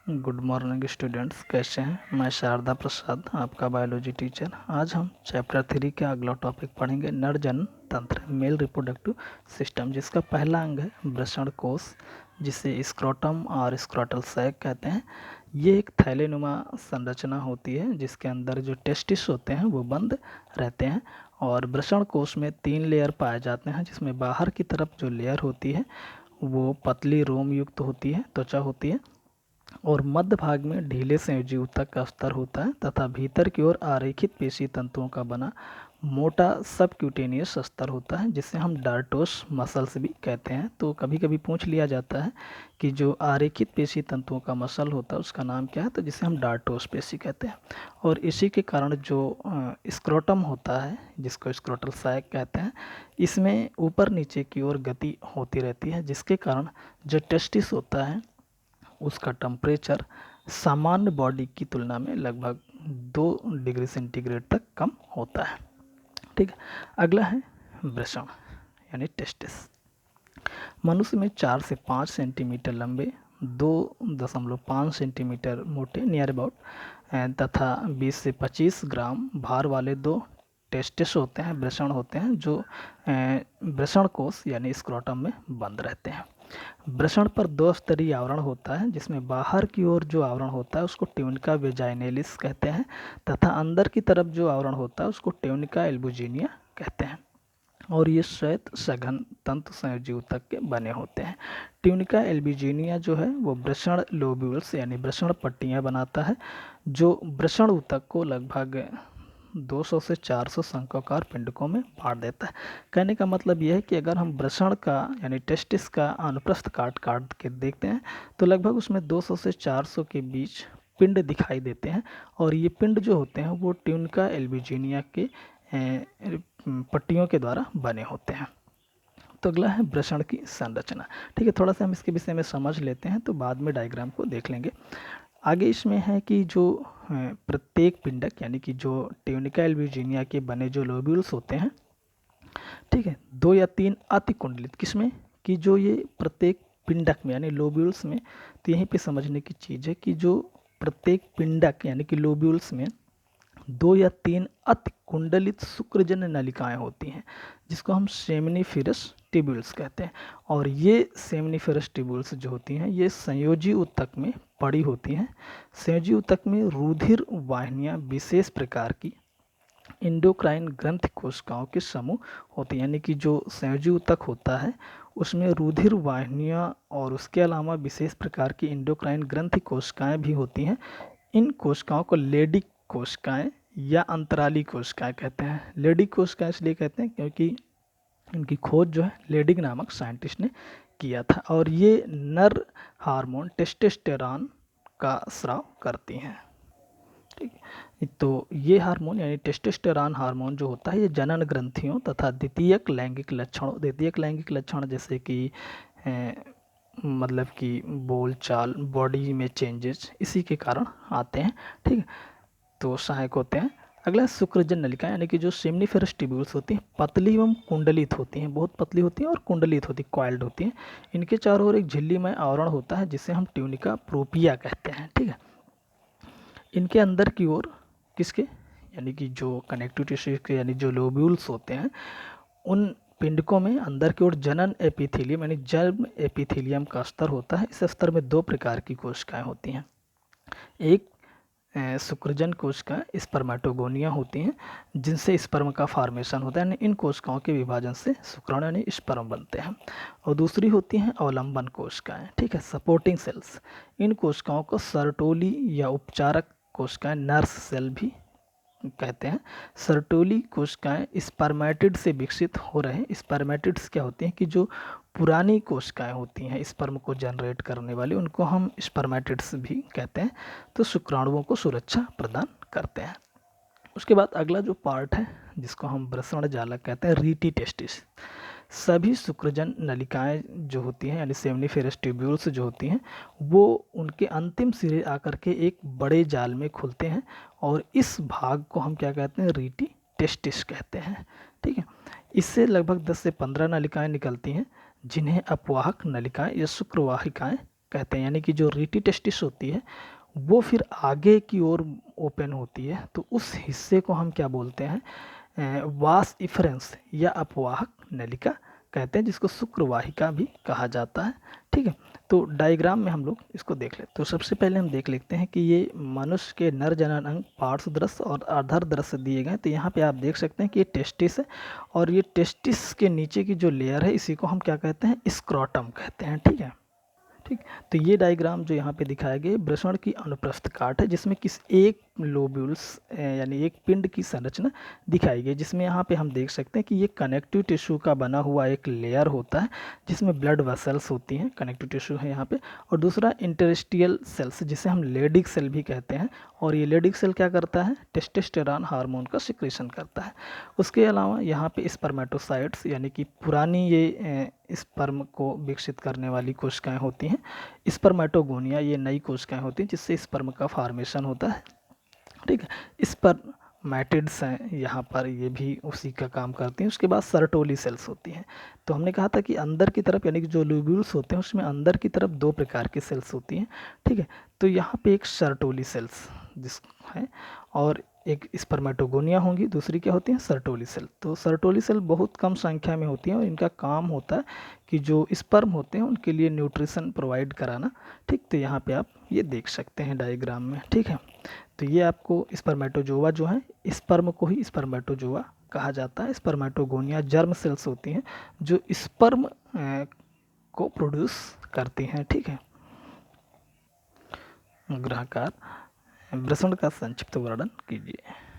Good morning students, कैसे हैं। मैं शारदा प्रसाद, आपका बायोलॉजी टीचर। आज हम चैप्टर 3 का अगला टॉपिक पढ़ेंगे, नर जनन तंत्र, मेल रिप्रोडक्टिव सिस्टम, जिसका पहला अंग है वृषण कोश, जिसे स्क्रोटम और स्क्रोटल सैक कहते हैं। ये एक थैलेनुमा संरचना होती है जिसके अंदर जो टेस्टिस होते हैं वो बंद रहते हैं, और वृषण कोश में 3 लेयर पाए जाते हैं, जिसमें बाहर की तरफ जो लेयर होती है वो पतली रोम युक्त होती है, त्वचा होती है, और मध्य भाग में ढीले संयोजी ऊतक का स्तर होता है, तथा भीतर की ओर आरेखित पेशी तंतुओं का बना मोटा सबक्यूटेनियस स्तर होता है, जिसे हम डार्टोस मसल्स भी कहते हैं। तो कभी कभी पूछ लिया जाता है कि जो आरेखित पेशी तंतुओं का मसल होता है उसका नाम क्या है, तो जिसे हम डार्टोस पेशी कहते हैं। और इसी के कारण जो स्क्रोटम होता है, जिसको स्क्रोटल सैक कहते हैं, इसमें ऊपर नीचे की ओर गति होती रहती है, जिसके कारण जो टेस्टिस होता है उसका टेम्परेचर सामान्य बॉडी की तुलना में लगभग 2 डिग्री सेंटीग्रेड तक कम होता है। ठीक है, अगला है वृषण यानी टेस्टिस। मनुष्य में 4 से 5 सेंटीमीटर लंबे, 2.5 सेंटीमीटर मोटे नियर अबाउट तथा 20 से 25 ग्राम भार वाले 2 टेस्टिस होते हैं, वृषण होते हैं, जो वृषण कोश यानी स्क्रोटम में बंद रहते हैं। वृषण पर 2 स्तरीय आवरण होता है, जिसमें बाहर की ओर जो आवरण होता है उसको ट्यूनिका वेजाइनेलिस कहते हैं, तथा अंदर की तरफ जो आवरण होता है उसको ट्यूनिका एल्बुजिनिया कहते हैं। और ये श्वेत सघन तंतु संयोजी ऊतक के बने होते हैं। ट्यूनिका एल्बुजिनिया जो है वो वृषण लोब्यूल्स यानी वृषण पट्टियाँ बनाता है, जो वृषण ऊतक को लगभग 200 से 400 शंक्वाकार पिंडकों में बांट देता है। कहने का मतलब यह है कि अगर हम वृषण का यानी टेस्टिस का अनुप्रस्थ काट काट के देखते हैं तो लगभग उसमें 200 से 400 के बीच पिंड दिखाई देते हैं, और ये पिंड जो होते हैं वो ट्यूनिका एल्बुजिनिया के पट्टियों के द्वारा बने होते हैं। तो अगला है वृषण की संरचना। ठीक है, थोड़ा सा हम इसके विषय में समझ लेते हैं, तो बाद में डायग्राम को देख लेंगे। आगे इसमें है कि जो प्रत्येक पिंडक यानी कि जो ट्यूनिका एल्बुजिनिया के बने जो लोब्यूल्स होते हैं, ठीक है, 2 या 3 अति कुंडलित, किसमें कि जो ये प्रत्येक पिंडक में यानी लोब्यूल्स में, तो यहीं पे समझने की चीज़ है कि जो प्रत्येक पिंडक यानी कि लोब्यूल्स में 2 या 3 अति कुंडलित शुक्रजन नलिकाएं होती हैं, जिसको हम सेमिनिफेरस ट्यूब्यूल्स कहते हैं। और ये सेमिनिफेरस ट्यूब्यूल्स जो होती हैं ये संयोजी ऊतक में पड़ी होती हैं। संयोजी ऊतक में रुधिर वाहिनियां विशेष प्रकार की इंडोक्राइन ग्रंथि कोशिकाओं के समूह होते हैं, यानी कि जो संयोजी ऊतक होता है उसमें रुधिर वाहिनियां और उसके अलावा विशेष प्रकार की इंडोक्राइन ग्रंथि कोशिकाएं भी होती हैं। इन कोशिकाओं को लेडी कोशिकाएं या अंतराली कोशिकाएं कहते हैं। लेडी कोशिकाएं इसलिए कहते हैं क्योंकि इनकी खोज जो है लेडिग नामक साइंटिस्ट ने किया था, और ये नर हार्मोन टेस्टोस्टेरॉन का स्राव करती हैं। ठीक है, तो ये हार्मोन यानी टेस्टोस्टेरॉन हार्मोन जो होता है ये जनन ग्रंथियों तथा द्वितीयक लैंगिक लक्षण जैसे कि मतलब कि बोलचाल, बॉडी में चेंजेस, इसी के कारण आते हैं। ठीक है, तो सहायक होते हैं। अगला शुक्रजन नलिका यानी कि जो सेमिनिफेरस ट्यूब्यूल्स होती हैं पतली एवं कुंडलित होती हैं, बहुत पतली होती हैं और कुंडलित होती, कॉइल्ड होती हैं। इनके चारों ओर एक झिल्लीमय आवरण होता है जिसे हम ट्यूनिका प्रोपिया कहते हैं। ठीक है, इनके अंदर की ओर किसके यानी कि जो कनेक्टिव टिश्यू के यानी जो लोब्यूल्स होते हैं उन पिंडकों में अंदर की ओर जनन एपिथेलियम यानी जर्म एपिथेलियम का स्तर होता है। इस स्तर में 2 प्रकार की कोशिकाएं होती हैं। एक शुक्रजन कोशिकाएं स्पर्मेटोगोनिया होती हैं, जिनसे स्पर्म का फॉर्मेशन होता है, यानी इन कोशिकाओं के विभाजन से शुक्राणु यानी स्पर्म बनते हैं। और दूसरी होती हैं अवलंबन कोशिकाएं, ठीक है, सपोर्टिंग सेल्स। इन कोशिकाओं को सर्टोली या उपचारक कोशिकाएं, नर्स सेल भी कहते हैं। सर्टोली कोशिकाएं स्पर्मेटिड से विकसित हो रहे। स्पर्मेटिड्स क्या होती हैं कि जो पुरानी कोशिकाएं होती हैं स्पर्म को जनरेट करने वाली, उनको हम स्पर्मेटिड्स भी कहते हैं। तो शुक्राणुओं को सुरक्षा प्रदान करते हैं। उसके बाद अगला जो पार्ट है जिसको हम वृषण जालक कहते हैं, रीटी टेस्टिस। सभी शुक्रजन नलिकाएं जो होती हैं यानी सेमिनिफेरस ट्यूब्यूल्स जो होती हैं वो उनके अंतिम सिरे आकर के एक बड़े जाल में खुलते हैं, और इस भाग को हम क्या कहते हैं, रीटी टेस्टिस कहते हैं। ठीक है, इससे लगभग 10 से 15 नलिकाएं निकलती हैं, जिन्हें अपवाहक नलिकाएं या शुक्रवाहिकाएं कहते हैं, यानी कि जो रीटी टेस्टिस होती है वो फिर आगे की ओर ओपन होती है, तो उस हिस्से को हम क्या बोलते हैं, वास इफरेंस या अपवाहक नलिका कहते हैं, जिसको शुक्रवाहिका भी कहा जाता है। ठीक है, तो डायग्राम में हम लोग इसको देख लेते हैं। तो सबसे पहले हम देख लेते हैं कि ये मनुष्य के नर जनन अंग पार्श्व दृश्य और अधर दृश्य दिए गए। तो यहाँ पे आप देख सकते हैं कि ये टेस्टिस है, और ये टेस्टिस के नीचे की जो लेयर है इसी को हम क्या कहते हैं, स्क्रोटम कहते हैं। ठीक है, ठीक। तो ये डायग्राम जो यहाँ पे दिखाया गया वृषण की अनुप्रस्थ काट है, जिसमें किस एक लोब्यूल्स यानी एक पिंड की संरचना दिखाई गई, जिसमें यहाँ पे हम देख सकते हैं कि ये कनेक्टिव टिश्यू का बना हुआ एक लेयर होता है, जिसमें ब्लड वेसल्स होती हैं, कनेक्टिव टिश्यू है यहाँ पे। और दूसरा इंटरस्टिशियल सेल्स, जिसे हम लेडिक सेल भी कहते हैं, और ये लेडिक सेल क्या करता है, टेस्टोस्टेरोन हार्मोन का सिक्रेशन करता है। उसके अलावा यहाँ पे स्पर्मेटोसाइट्स यानी कि पुरानी ये स्पर्म को विकसित करने वाली कोशिकाएं होती हैं। स्पर्मेटोगोनिया ये नई कोशिकाएं होती हैं जिससे स्पर्म का फॉर्मेशन होता है। ठीक है, स्पर्मेटिड्स हैं यहाँ पर, ये भी उसी का काम करती हैं। उसके बाद सर्टोली सेल्स होती हैं। तो हमने कहा था कि अंदर की तरफ यानी कि जो लोब्यूल्स होते हैं उसमें अंदर की तरफ दो प्रकार की सेल्स होती हैं। ठीक है, तो यहाँ पे एक सर्टोली सेल्स जिस है, और एक स्पर्मेटोगोनिया होंगी, दूसरी क्या होती है, सर्टोली सेल। तो सर्टोली सेल बहुत कम संख्या में होती हैं, और इनका काम होता है कि जो स्पर्म होते हैं उनके लिए न्यूट्रिशन प्रोवाइड कराना। ठीक, तो यहाँ पे आप ये देख सकते हैं डायग्राम में। ठीक है, तो ये आपको स्पर्मेटोजोआ जो है, स्पर्म को ही स्पर्मेटोजोआ कहा जाता है। स्पर्मेटोगोनिया जर्म सेल्स होती हैं जो स्पर्म को प्रोड्यूस करती हैं। ठीक है, ग्रहाकार वृषण का संक्षिप्त वर्णन कीजिए।